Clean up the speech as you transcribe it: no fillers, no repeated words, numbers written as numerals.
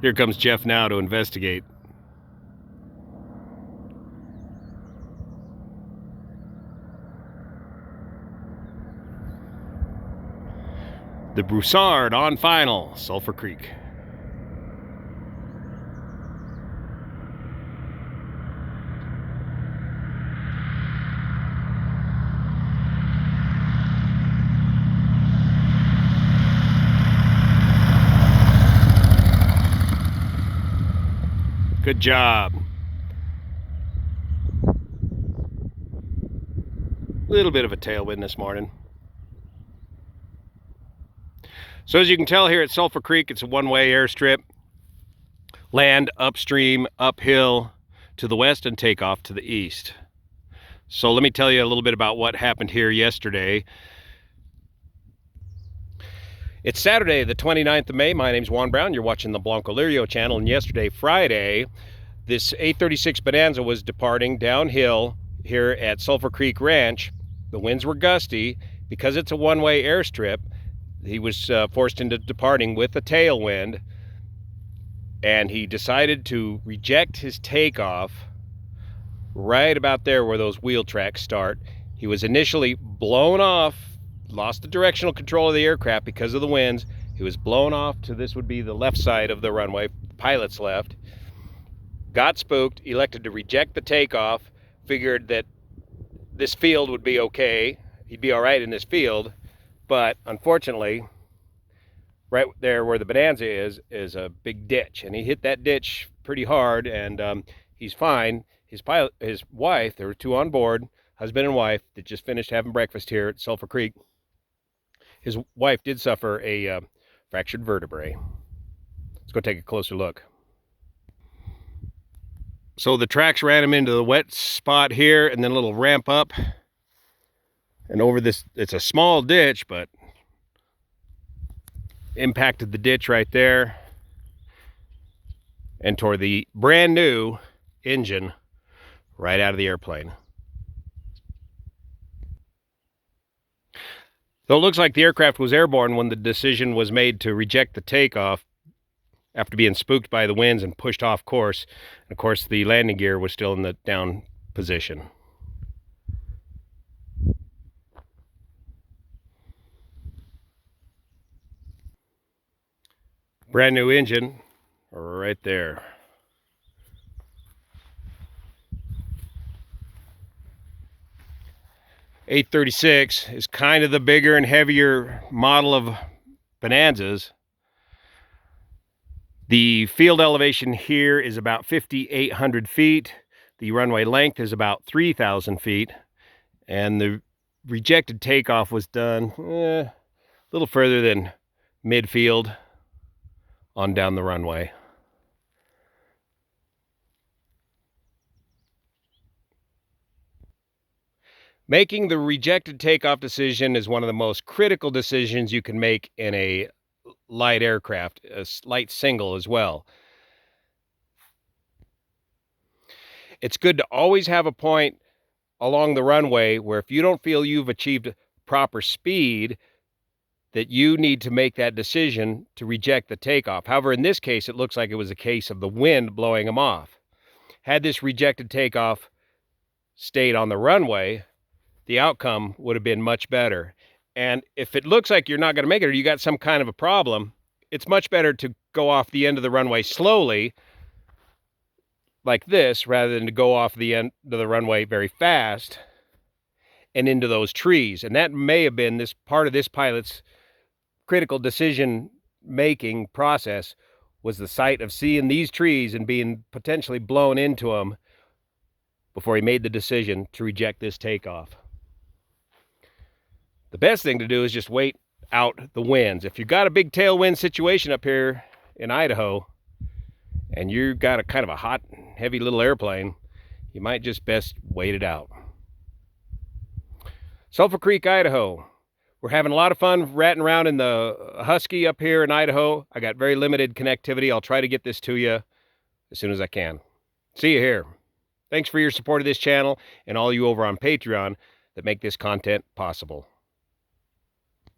Here comes Jeff now to investigate. The Broussard on final, Sulphur Creek. Good job. Little bit of a tailwind this morning. So as you can tell here at Sulphur Creek, it's a one-way airstrip. Land upstream, uphill to the west, and takeoff to the east. So let me tell you a little bit about what happened here yesterday. It's Saturday, the 29th of May. My name's Juan Brown. You're watching the Blanco Lirio channel. And yesterday, Friday, this 836 Bonanza was departing downhill here at Sulphur Creek Ranch. The winds were gusty. Because it's a one-way airstrip, he was forced into departing with a tailwind, and he decided to reject his takeoff right about there where those wheel tracks start. He was initially blown off, lost the directional control of the aircraft because of the winds. He was blown off to, this would be the left side of the runway, pilot's left. Got spooked, elected to reject the takeoff, figured that this field would be okay. He'd be all right in this field. But unfortunately, right there where the Bonanza is a big ditch, and he hit that ditch pretty hard, and he's fine. His wife, there were two on board, husband and wife, that just finished having breakfast here at Sulphur Creek. His wife did suffer a fractured vertebrae. Let's go take a closer look. So the tracks ran him into the wet spot here, and then a little ramp up. And over this, it's a small ditch, but impacted the ditch right there and tore the brand new engine right out of the airplane. Though it looks like the aircraft was airborne when the decision was made to reject the takeoff after being spooked by the winds and pushed off course. And of course, the landing gear was still in the down position. Brand new engine right there. .836 is kind of the bigger and heavier model of Bonanzas. The field elevation here is about 5,800 feet. The runway length is about 3,000 feet. And the rejected takeoff was done a little further than midfield on down the runway. Making the rejected takeoff decision is one of the most critical decisions you can make in a light aircraft, a light single as well. It's good to always have a point along the runway where if you don't feel you've achieved proper speed, that you need to make that decision to reject the takeoff. However, in this case, it looks like it was a case of the wind blowing him off. Had this rejected takeoff stayed on the runway, the outcome would have been much better. And if it looks like you're not going to make it, or you got some kind of a problem, it's much better to go off the end of the runway slowly, like this, rather than to go off the end of the runway very fast and into those trees. And that may have been this part of this pilot's critical decision making process, was the sight of seeing these trees and being potentially blown into them before he made the decision to reject this takeoff. The best thing to do is just wait out the winds. If you've got a big tailwind situation up here in Idaho and you've got a kind of a hot, heavy little airplane, you might just best wait it out. Sulphur Creek, Idaho. We're having a lot of fun ratting around in the Husky up here in Idaho. I got very limited connectivity. I'll try to get this to you as soon as I can. See you here. Thanks for your support of this channel and all you over on Patreon that make this content possible.